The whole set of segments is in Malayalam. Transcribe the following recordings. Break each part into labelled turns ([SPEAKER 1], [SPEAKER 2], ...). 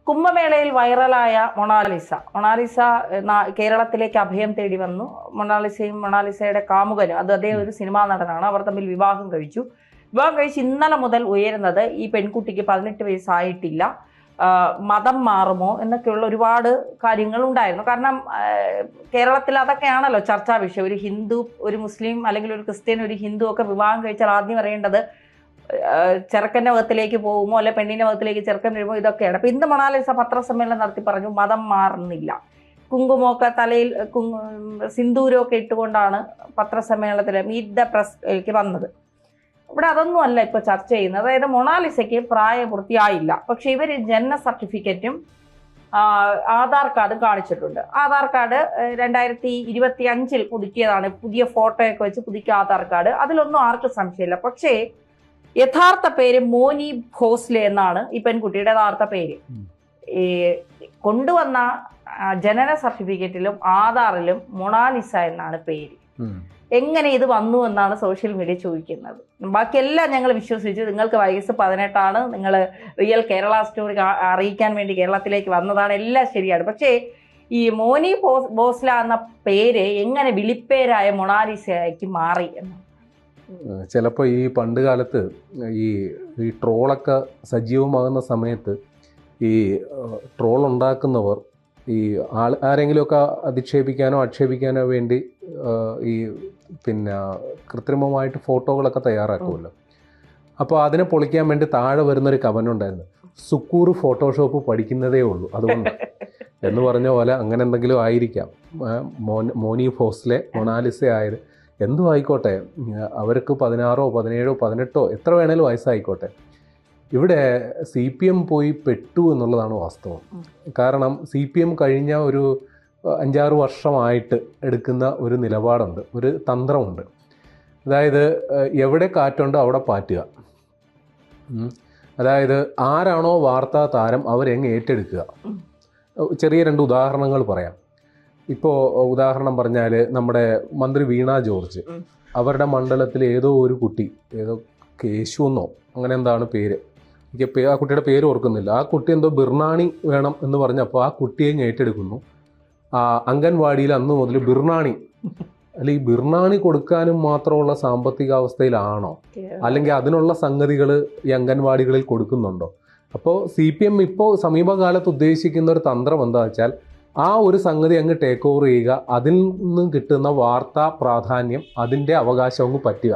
[SPEAKER 1] കുംഭമേളയിൽ വൈറലായ മൊണാലിസ കേരളത്തിലേക്ക് അഭയം തേടി വന്നു. മൊണാലിസയും മൊണാലിസയുടെ കാമുകനും, അത് അദ്ദേഹം ഒരു സിനിമാ നടനാണ്. അവർ തമ്മിൽ വിവാഹം കഴിച്ച് ഇന്നലെ മുതൽ ഉയരുന്നത് ഈ പെൺകുട്ടിക്ക് 18 വയസ്സായിട്ടില്ല, മതം മാറുമോ എന്നൊക്കെയുള്ള ഒരുപാട് കാര്യങ്ങൾ ഉണ്ടായിരുന്നു. കാരണം കേരളത്തിൽ അതൊക്കെയാണല്ലോ ചർച്ചാ വിഷയം. ഒരു ഹിന്ദു, ഒരു മുസ്ലിം, അല്ലെങ്കിൽ ഒരു ക്രിസ്ത്യൻ, ഒരു ഹിന്ദു ഒക്കെ വിവാഹം കഴിച്ചാൽ ആദ്യം അറിയേണ്ടത് ചെറുക്കൻ്റെ മതത്തിലേക്ക് പോകുമോ അല്ലെ പെണ്ണിൻ്റെ മതത്തിലേക്ക് ചെറുക്കൻ വരുമോ, ഇതൊക്കെയാണ്. അപ്പം ഇന്ന് മൊണാലിസ പത്രസമ്മേളനം നടത്തി പറഞ്ഞു മതം മാറുന്നില്ല. കുങ്കുമൊക്കെ തലയിൽ സിന്ദൂരമൊക്കെ ഇട്ടുകൊണ്ടാണ് പത്രസമ്മേളനത്തിൽ മീറ്റ് ദ പ്രസ്ക്ക് വന്നത്. ഇവിടെ അതൊന്നും അല്ല ഇപ്പോൾ ചർച്ച ചെയ്യുന്നത്. അതായത് മൊണാലിസയ്ക്ക് പ്രായപൂർത്തിയായില്ല, പക്ഷെ ഇവർ ജനന സർട്ടിഫിക്കറ്റും ആധാർ കാർഡും കാണിച്ചിട്ടുണ്ട്. ആധാർ കാർഡ് 2025 പുതുക്കിയതാണ്. പുതിയ ഫോട്ടോയൊക്കെ വെച്ച് പുതുക്കിയ ആധാർ കാർഡ്. അതിലൊന്നും ആർക്കും സംശയമില്ല. പക്ഷേ യഥാർത്ഥ പേര് മോനി ഭോസ്ലെ എന്നാണ് ഈ പെൺകുട്ടിയുടെ യഥാർത്ഥ പേര്. ഈ കൊണ്ടുവന്ന ജനന സർട്ടിഫിക്കറ്റിലും ആധാറിലും മൊണാലിസ എന്നാണ് പേര്. എങ്ങനെ ഇത് വന്നു എന്നാണ് സോഷ്യൽ മീഡിയ ചോദിക്കുന്നത്. ബാക്കിയെല്ലാം ഞങ്ങൾ വിശ്വസിച്ചു. നിങ്ങൾക്ക് വയസ്സ് 18, നിങ്ങൾ റിയൽ കേരള സ്റ്റോറി അറിയിക്കാൻ വേണ്ടി കേരളത്തിലേക്ക് വന്നതാണ്, എല്ലാം ശരിയാണ്. പക്ഷേ ഈ മോനി ഭോസ്ല എന്ന പേര് എങ്ങനെ വിളിപ്പേരായ മൊണാലിസയ്ക്ക് മാറി എന്ന്
[SPEAKER 2] ചിലപ്പോൾ ഈ പണ്ട് കാലത്ത് ഈ ട്രോളൊക്കെ സജീവമാകുന്ന സമയത്ത് ഈ ട്രോൾ ഉണ്ടാക്കുന്നവർ ഈ ആരെങ്കിലുമൊക്കെ അധിക്ഷേപിക്കാനോ ആക്ഷേപിക്കാനോ വേണ്ടി ഈ കൃത്രിമമായിട്ട് ഫോട്ടോകളൊക്കെ തയ്യാറാക്കുമല്ലോ. അപ്പോൾ അതിനെ പൊളിക്കാൻ വേണ്ടി താഴെ വരുന്നൊരു കമൻ്റുണ്ടായിരുന്നു, സുക്കൂർ ഫോട്ടോഷോപ്പ് പഠിക്കുന്നതേ ഉള്ളൂ അതുകൊണ്ട് എന്ന് പറഞ്ഞ പോലെ അങ്ങനെ എന്തെങ്കിലും ആയിരിക്കാം. മോനി ഭോസ്ലെ മൊണാലിസ ആയത് എന്തും ആയിക്കോട്ടെ, അവർക്ക് 16, 17, 18 എത്ര വേണേലും വയസ്സായിക്കോട്ടെ. ഇവിടെ CPM പോയി പെട്ടു എന്നുള്ളതാണ് വാസ്തവം. കാരണം CPM കഴിഞ്ഞ ഒരു 5-6 വർഷമായിട്ട് എടുക്കുന്ന ഒരു നിലപാടുണ്ട്, ഒരു തന്ത്രമുണ്ട്. അതായത് എവിടെ കാറ്റുണ്ടോ അവിടെ പാറ്റുക. അതായത് ആരാണോ വാർത്താ താരം അവരെങ്ങ് ഏറ്റെടുക്കുക. ചെറിയ 2 ഉദാഹരണങ്ങൾ പറയാം. ഇപ്പോൾ ഉദാഹരണം പറഞ്ഞാൽ നമ്മുടെ മന്ത്രി വീണ ജോർജ്, അവരുടെ മണ്ഡലത്തിൽ ഏതോ ഒരു കുട്ടി, ഏതോ കേശു എന്നോ അങ്ങനെ എന്താണ് പേര്, എനിക്ക് ആ കുട്ടിയുടെ പേര് ഓർക്കുന്നില്ല. ആ കുട്ടി എന്തോ ബിർണാണി വേണം എന്ന് പറഞ്ഞപ്പോൾ ആ കുട്ടിയെ ഏറ്റെടുക്കുന്നു. അംഗൻവാടിയിൽ അന്ന് മുതൽ ബിർണാണി, അല്ല ഈ ബിർണാണി കൊടുക്കാനും മാത്രമുള്ള സാമ്പത്തികാവസ്ഥയിലാണോ, അല്ലെങ്കിൽ അതിനുള്ള സംഗതികൾ ഈ അംഗൻവാടികളിൽ കൊടുക്കുന്നുണ്ടോ? അപ്പോൾ CPM ഇപ്പോൾ സമീപകാലത്ത് ഉദ്ദേശിക്കുന്ന ഒരു തന്ത്രം എന്താ വെച്ചാൽ ആ ഒരു സംഗതി അങ്ങ് ടേക്ക് ഓവർ ചെയ്യുക, അതിൽ നിന്നും കിട്ടുന്ന വാർത്താ പ്രാധാന്യം, അതിൻ്റെ അവകാശം അങ്ങ് പറ്റുക.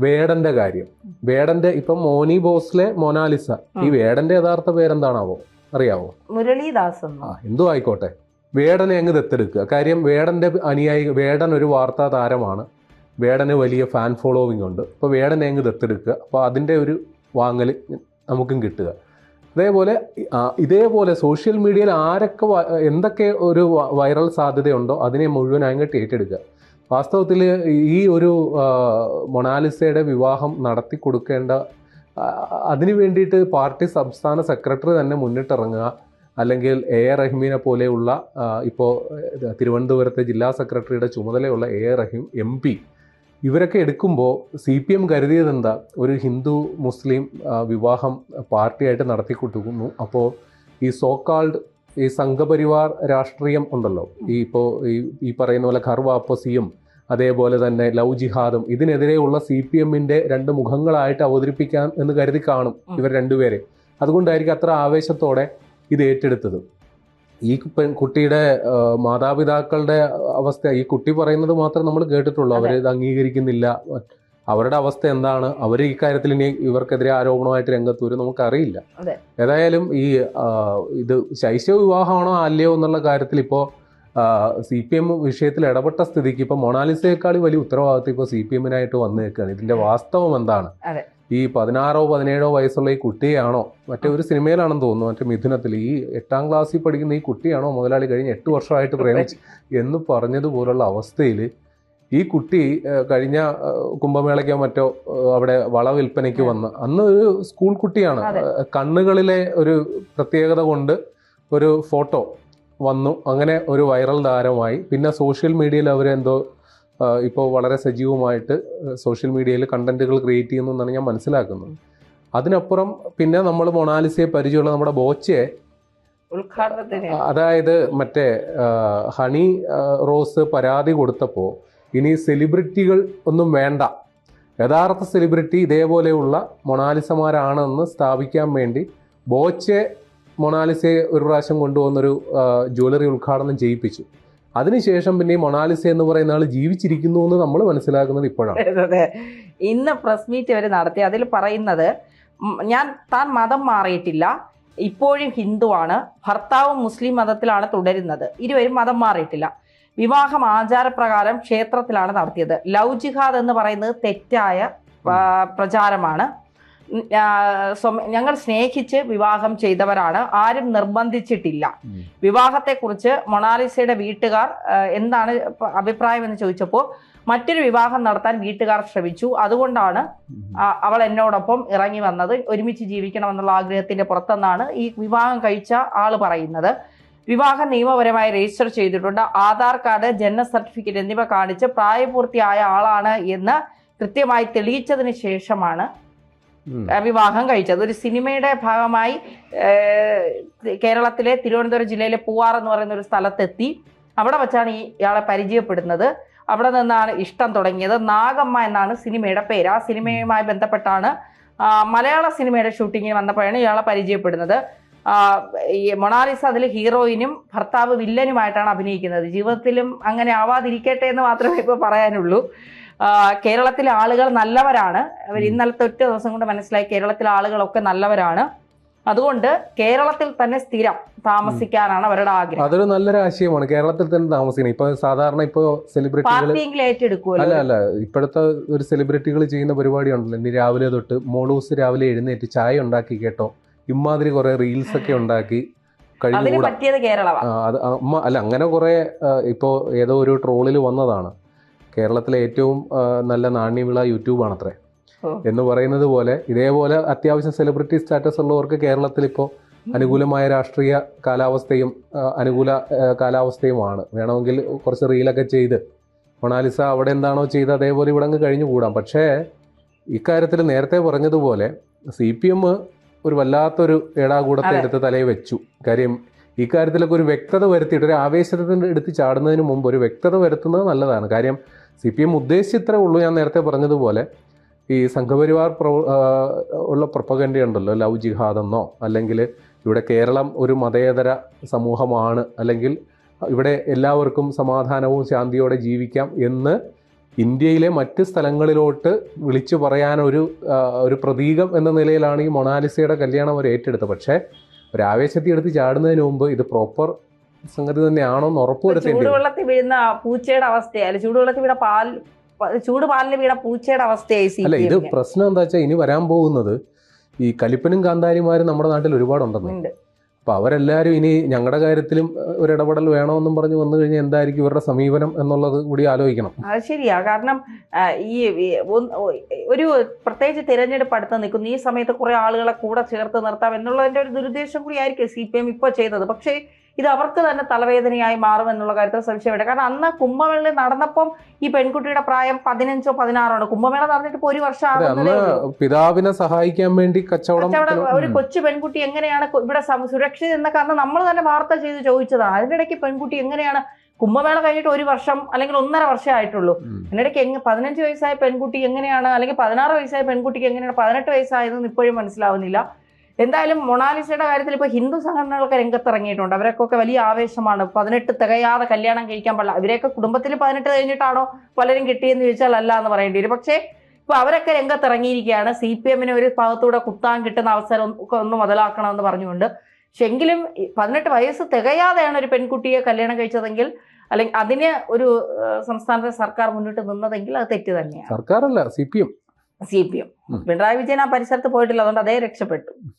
[SPEAKER 2] വേടൻ്റെ കാര്യം, വേടൻ്റെ ഇപ്പം മോനി ഭോസ്ലെ മൊണാലിസ, ഈ വേടൻ്റെ യഥാർത്ഥ പേരെന്താണാവോ അറിയാവോ?
[SPEAKER 1] മുരളീദാസ്.
[SPEAKER 2] എന്തോ ആയിക്കോട്ടെ, വേടനെ അങ്ങ് ദത്തെടുക്കുക. കാര്യം വേടൻ്റെ അനുയായി, വേടൻ ഒരു വാർത്താ താരമാണ്, വേടന് വലിയ ഫാൻ ഫോളോവിംഗ് ഉണ്ട്. അപ്പോൾ വേടനെ അങ്ങ് ദത്തെടുക്കുക. അപ്പോൾ അതിൻ്റെ ഒരു വാങ്ങൽ നമുക്കും കിട്ടുക. ഇതേപോലെ സോഷ്യൽ മീഡിയയിൽ ആരൊക്കെ എന്തൊക്കെ ഒരു വൈറൽ സാധ്യതയുണ്ടോ അതിനെ മുഴുവൻ അങ്ങോട്ട് ഏറ്റെടുക്കുക. വാസ്തവത്തിൽ ഈ ഒരു മൊണാലിസയുടെ വിവാഹം നടത്തി കൊടുക്കേണ്ട, അതിനു വേണ്ടിയിട്ട് പാർട്ടി സംസ്ഥാന സെക്രട്ടറി തന്നെ മുന്നിട്ടിറങ്ങുക, അല്ലെങ്കിൽ AR റഹീമിനെ പോലെയുള്ള ഇപ്പോൾ തിരുവനന്തപുരത്തെ ജില്ലാ സെക്രട്ടറിയുടെ ചുമതലയുള്ള AR റഹീം MP, ഇവരൊക്കെ എടുക്കുമ്പോൾ CPM കരുതിയത് എന്താ, ഒരു ഹിന്ദു മുസ്ലിം വിവാഹം പാർട്ടിയായിട്ട് നടത്തി കൊടുക്കുന്നു. അപ്പോൾ ഈ സോക്കാൾഡ് ഈ സംഘപരിവാർ രാഷ്ട്രീയം ഉണ്ടല്ലോ, ഈ പറയുന്ന പോലെ ഘർ വാപ്പസിയും അതേപോലെ തന്നെ ലവ് ജിഹാദും, ഇതിനെതിരെയുള്ള CPMൻ്റെ 2 മുഖങ്ങളായിട്ട് അവതരിപ്പിക്കാൻ എന്ന് കരുതി കാണും ഇവർ രണ്ടുപേരെ. അതുകൊണ്ടായിരിക്കും അത്ര ആവേശത്തോടെ ഇത് ഏറ്റെടുത്തത്. ഈ കുട്ടിയുടെ മാതാപിതാക്കളുടെ അവസ്ഥ, ഈ കുട്ടി പറയുന്നത് മാത്രം നമ്മൾ കേട്ടിട്ടുള്ളൂ, അവരിത് അംഗീകരിക്കുന്നില്ല. അവരുടെ അവസ്ഥ എന്താണ്, അവർ ഈ കാര്യത്തിൽ ഇനി ഇവർക്കെതിരെ ആരോപണമായിട്ട് രംഗത്ത് വരും നമുക്കറിയില്ല. ഏതായാലും ഇത് ശൈശവ വിവാഹമാണോ അല്ലയോ എന്നുള്ള കാര്യത്തിൽ ഇപ്പോൾ CPM വിഷയത്തിൽ ഇടപെട്ട സ്ഥിതിക്ക് ഇപ്പോൾ മൊണാലിസയേക്കാൾ വലിയ ഉത്തരവാദിത്വം ഇപ്പോൾ CPMനായിട്ട് വന്നേക്കാണ്. ഇതിന്റെ വാസ്തവം എന്താണ്? ഈ 16, 17 വയസ്സുള്ള ഈ കുട്ടിയാണോ, മറ്റേ ഒരു സിനിമയിലാണെന്ന് തോന്നുന്നു, മറ്റേ മിഥുനത്തിൽ ഈ 8ാം ക്ലാസ്സിൽ പഠിക്കുന്ന ഈ കുട്ടിയാണോ മുതലാളി കഴിഞ്ഞ് 8 വർഷമായിട്ട് പ്രേമിച്ച് എന്ന് പറഞ്ഞതുപോലുള്ള അവസ്ഥയിൽ ഈ കുട്ടി കഴിഞ്ഞ കുംഭമേളയ്ക്കോ മറ്റോ അവിടെ വള വിൽപ്പനയ്ക്ക് വന്ന്, അന്ന് ഒരു സ്കൂൾ കുട്ടിയാണ്, കണ്ണുകളിലെ ഒരു പ്രത്യേകത കൊണ്ട് ഒരു ഫോട്ടോ വന്നു, അങ്ങനെ ഒരു വൈറൽ താരമായി. പിന്നെ സോഷ്യൽ മീഡിയയിൽ അവരെന്തോ ഇപ്പോൾ വളരെ സജീവമായിട്ട് സോഷ്യൽ മീഡിയയിൽ കണ്ടന്റുകൾ ക്രിയേറ്റ് ചെയ്യുന്നു എന്നാണ് ഞാൻ മനസ്സിലാക്കുന്നത്. അതിനപ്പുറം പിന്നെ നമ്മൾ മൊണാലിസയെ പരിചയമുള്ള നമ്മുടെ ബോച്ചയെ
[SPEAKER 1] ഉദ്ഘാടനത്തിന്
[SPEAKER 2] അതായത് മറ്റേ ഹണി റോസ് പരാതി കൊടുത്തപ്പോൾ ഇനി സെലിബ്രിറ്റികൾ ഒന്നും വേണ്ട, യഥാർത്ഥ സെലിബ്രിറ്റി ഇതേപോലെയുള്ള മൊണാലിസമാരാണെന്ന് സ്ഥാപിക്കാൻ വേണ്ടി ബോച്ചെ മൊണാലിസയെ ഒരു പ്രാവശ്യം കൊണ്ടുവന്നൊരു ജ്വല്ലറി ഉദ്ഘാടനം ചെയ്യിപ്പിച്ചു. അതിനുശേഷം പിന്നെ ഈ മൊണാലിസ എന്ന് പറയുന്ന ആൾ ജീവിച്ചിരിക്കുന്നു എന്ന് നമ്മൾ മനസ്സിലാക്കുന്നത് ഇപ്പോഴാണ്.
[SPEAKER 1] അതെ, ഇന്ന് പ്രസ് മീറ്റ് അവർ നടത്തി. അതിൽ പറയുന്നത് താൻ മതം മാറിയിട്ടില്ല, ഇപ്പോഴും ഹിന്ദുവാണ്, ഭർത്താവും മുസ്ലിം മതത്തിലാണ് തുടരുന്നത്, ഇരുവരും മതം മാറിയിട്ടില്ല, വിവാഹം ആചാരപ്രകാരം ക്ഷേത്രത്തിലാണ് നടത്തിയത്, ലവ് ജിഹാദ് എന്ന് പറയുന്നത് തെറ്റായ പ്രചാരമാണ്, ഞങ്ങൾ സ്നേഹിച്ച് വിവാഹം ചെയ്തവരാണ്, ആരും നിർബന്ധിച്ചിട്ടില്ല. വിവാഹത്തെക്കുറിച്ച് മൊണാലിസയുടെ വീട്ടുകാർ എന്താണ് അഭിപ്രായം എന്ന് ചോദിച്ചപ്പോൾ മറ്റൊരു വിവാഹം നടത്താൻ വീട്ടുകാർ ശ്രമിച്ചു, അതുകൊണ്ടാണ് അവൾ എന്നോടൊപ്പം ഇറങ്ങി വന്നത്, ഒരുമിച്ച് ജീവിക്കണമെന്നുള്ള ആഗ്രഹത്തിന്റെ പുറത്തെന്നാണ് ഈ വിവാഹം കഴിച്ച ആള് പറയുന്നത്. വിവാഹം നിയമപരമായി രജിസ്റ്റർ ചെയ്തിട്ടുണ്ട്, ആധാർ കാർഡ്, ജനന സർട്ടിഫിക്കറ്റ് എന്നിവ കാണിച്ച് പ്രായപൂർത്തിയായ ആളാണ് എന്ന് കൃത്യമായി തെളിയിച്ചതിന് ശേഷമാണ് വിവാഹം കഴിച്ചത്. ഒരു സിനിമയുടെ ഭാഗമായി കേരളത്തിലെ തിരുവനന്തപുരം ജില്ലയിലെ പൂവാർ എന്ന് പറയുന്ന ഒരു സ്ഥലത്തെത്തി. അവിടെ വെച്ചാണ് ഇയാളെ പരിചയപ്പെടുന്നത്. അവിടെ നിന്നാണ് ഇഷ്ടം തുടങ്ങിയത്. നാഗമ്മ എന്നാണ് സിനിമയുടെ പേര്. ആ സിനിമയുമായി ബന്ധപ്പെട്ടാണ് മലയാള സിനിമയുടെ ഷൂട്ടിങ്ങിന് വന്നപ്പോഴാണ് ഇയാളെ പരിചയപ്പെടുന്നത്. ഈ മൊണാലിസ അതിൽ ഹീറോയിനും ഭർത്താവ് വില്ലനുമായിട്ടാണ് അഭിനയിക്കുന്നത്. ജീവിതത്തിലും അങ്ങനെ ആവാതിരിക്കട്ടെ എന്ന് മാത്രമേ ഇപ്പോൾ പറയാനുള്ളൂ. കേരളത്തിലെ ആളുകൾ നല്ലവരാണ്. അവർ ഇന്നലത്തെ ഒറ്റ ദിവസം കൊണ്ട് മനസ്സിലായി കേരളത്തിലെ ആളുകളൊക്കെ നല്ലവരാണ്. അതുകൊണ്ട് കേരളത്തിൽ തന്നെ സ്ഥിരം താമസിക്കാനാണ് അവരുടെ ആഗ്രഹം.
[SPEAKER 2] അതൊരു നല്ലൊരു ആശയമാണ്, കേരളത്തിൽ തന്നെ താമസിക്കണം. ഇപ്പൊ സാധാരണ ഇപ്പൊ സെലിബ്രിറ്റികൾ
[SPEAKER 1] ഏറ്റെടുക്കുമല്ലോ.
[SPEAKER 2] അല്ല ഇപ്പോഴത്തെ ഒരു സെലിബ്രിറ്റികൾ ചെയ്യുന്ന പരിപാടി ഉണ്ടല്ലോ, ഇനി രാവിലെ തൊട്ട് മോളൂസ് രാവിലെ എഴുന്നേറ്റ് ചായ ഉണ്ടാക്കി കേട്ടോ, ഇമാതിരി കുറെ റീൽസ് ഒക്കെ ഉണ്ടാക്കി
[SPEAKER 1] പറ്റിയത് കേരളമാണ്.
[SPEAKER 2] അല്ല അങ്ങനെ കുറെ ഇപ്പോ ഏതോ ഒരു ട്രോളിൽ വന്നതാണ്, കേരളത്തിലെ ഏറ്റവും നല്ല നാണ്യവിള യൂട്യൂബാണത്രേ എന്ന് പറയുന്നത് പോലെ ഇതേപോലെ അത്യാവശ്യം സെലിബ്രിറ്റി സ്റ്റാറ്റസ് ഉള്ളവർക്ക് കേരളത്തിൽ ഇപ്പോൾ അനുകൂലമായ രാഷ്ട്രീയ കാലാവസ്ഥയും അനുകൂല കാലാവസ്ഥയുമാണ്. വേണമെങ്കിൽ കുറച്ച് റീലൊക്കെ ചെയ്ത് മൊണാലിസ അവിടെ എന്താണോ ചെയ്ത് അതേപോലെ ഇവിടെ അങ്ങ് കഴിഞ്ഞു കൂടാം. പക്ഷേ ഇക്കാര്യത്തിൽ നേരത്തെ പറഞ്ഞതുപോലെ CPM ഒരു വല്ലാത്തൊരു ഏടാകൂടത്തെ എടുത്ത് തലയിൽ വെച്ചു. കാര്യം ഈ കാര്യത്തിലൊക്കെ ഒരു വ്യക്തത വരുത്തിയിട്ട് ഒരു ആവേശത്തിൻ്റെ എടുത്ത് ചാടുന്നതിന് മുമ്പ് ഒരു വ്യക്തത വരുത്തുന്നത് നല്ലതാണ്. കാര്യം CPM ഉദ്ദേശിച്ചിത്രേ ഉള്ളൂ, ഞാൻ നേരത്തെ പറഞ്ഞതുപോലെ ഈ സംഘപരിവാർ ഉള്ള പ്രൊപ്പഗൻഡ ഉണ്ടല്ലോ, ലവ് ജിഹാദെന്നോ അല്ലെങ്കിൽ ഇവിടെ കേരളം ഒരു മതേതര സമൂഹമാണ് അല്ലെങ്കിൽ ഇവിടെ എല്ലാവർക്കും സമാധാനവും ശാന്തിയോടെ ജീവിക്കാം എന്ന് ഇന്ത്യയിലെ മറ്റ് സ്ഥലങ്ങളിലോട്ട് വിളിച്ചു പറയാനൊരു പ്രതീകം എന്ന നിലയിലാണ് ഈ മൊണാലിസയുടെ കല്യാണം അവർ ഏറ്റെടുത്തത്. പക്ഷേ ഒരു ആവേശത്തിൽ എടുത്ത് ചാടുന്നതിന് മുമ്പ് ഇത് പ്രോപ്പർ സംഗതി തന്നെയാണോ എന്ന് ഉറപ്പുവരുത്തേണ്ടി.
[SPEAKER 1] ചൂടുവെള്ളത്തിൽ വീഴുന്ന പൂച്ചയുടെ അവസ്ഥയല്ല, ചൂടുവെള്ളത്തിൽ വീണ ചൂടുപാലിൽ വീണ പൂച്ചയുടെ അവസ്ഥയായി.
[SPEAKER 2] അല്ല, ഇത് പ്രശ്നം എന്താ വെച്ചാൽ ഇനി വരാൻ പോകുന്നത് ഈ കലിപ്പനും കാന്താരിമാരും നമ്മുടെ നാട്ടിൽ ഒരുപാടുണ്ടെന്ന്. അപ്പൊ അവരെല്ലാവരും ഇനി ഞങ്ങളുടെ കാര്യത്തിലും ഒരു ഇടപെടൽ വേണമെന്നും പറഞ്ഞു വന്നു കഴിഞ്ഞാൽ എന്തായിരിക്കും ഇവരുടെ സമീപനം എന്നുള്ളത് കൂടി ആലോചിക്കണം.
[SPEAKER 1] അത് ശരിയാ. കാരണം ഈ ഒരു പ്രത്യേകിച്ച് തിരഞ്ഞെടുപ്പ് അടുത്ത് നിൽക്കുന്നു, ഈ സമയത്ത് കുറെ ആളുകളെ കൂടെ ചേർത്ത് നിർത്താം എന്നുള്ളതിന്റെ ഒരു ദുരുദ്ദേശം കൂടി ആയിരിക്കും CPM ഇപ്പോൾ ചെയ്തത്. പക്ഷേ ഇത് അവർക്ക് തന്നെ തലവേദനയായി മാറുമെന്നുള്ള കാര്യത്തിൽ സംശയമില്ല. കാരണം അന്ന് കുംഭമേള നടന്നപ്പം ഈ പെൺകുട്ടിയുടെ പ്രായം 15 16 കുംഭമേള നടന്നിട്ട് ഇപ്പോൾ ഒരു വർഷം
[SPEAKER 2] പിതാവിനെ സഹായിക്കാൻ വേണ്ടി കച്ചവടം
[SPEAKER 1] ഒരു കൊച്ചു പെൺകുട്ടി എങ്ങനെയാണ് ഇവിടെ സുരക്ഷിത എന്നൊക്കെ അന്ന് നമ്മൾ തന്നെ വാർത്ത ചെയ്ത് ചോദിച്ചതാണ്. അതിനിടയ്ക്ക് പെൺകുട്ടി എങ്ങനെയാണ് കുംഭമേള കഴിഞ്ഞിട്ട് ഒരു വർഷം അല്ലെങ്കിൽ 1.5 വർഷമേ ആയിട്ടുള്ളൂ. അതിനിടയ്ക്ക് 15 വയസ്സായ പെൺകുട്ടി എങ്ങനെയാണ്, അല്ലെങ്കിൽ 16 വയസ്സായ പെൺകുട്ടിക്ക് എങ്ങനെയാണ് 18 വയസ്സായതെന്ന് ഇപ്പോഴും മനസ്സിലാവുന്നില്ല. എന്തായാലും മൊണാലിസയുടെ കാര്യത്തിൽ ഇപ്പോൾ ഹിന്ദു സംഘടനകളൊക്കെ രംഗത്തിറങ്ങിയിട്ടുണ്ട്. അവരൊക്കെ വലിയ ആവേശമാണ്. 18 തികയാതെ കല്യാണം കഴിക്കാൻ പാടില്ല. അവരെയൊക്കെ കുടുംബത്തിൽ 18 കഴിഞ്ഞിട്ടാണോ പലരും കിട്ടിയെന്ന് ചോദിച്ചാൽ അല്ല എന്ന് പറയേണ്ടി വരും. പക്ഷേ ഇപ്പോൾ അവരൊക്കെ രംഗത്തിറങ്ങിയിരിക്കുകയാണ്. CPM ഒരു ഭാഗത്തൂടെ കുത്താൻ കിട്ടുന്ന അവസരം ഒക്കെ ഒന്ന് മുതലാക്കണമെന്ന് പറഞ്ഞുകൊണ്ട്. പക്ഷെ എങ്കിലും 18 വയസ്സ് തികയാതെയാണ് ഒരു പെൺകുട്ടിയെ കല്യാണം കഴിച്ചതെങ്കിൽ, അല്ലെങ്കിൽ അതിന് ഒരു സംസ്ഥാനത്തെ സർക്കാർ മുന്നിട്ട് നിന്നതെങ്കിൽ അത് തെറ്റ് തന്നെയാണ്.
[SPEAKER 2] സർക്കാരല്ല, CPM.
[SPEAKER 1] പിണറായി വിജയൻ ആ പരിസരത്ത് പോയിട്ടില്ല, അതുകൊണ്ട് അതേ രക്ഷപ്പെട്ടു.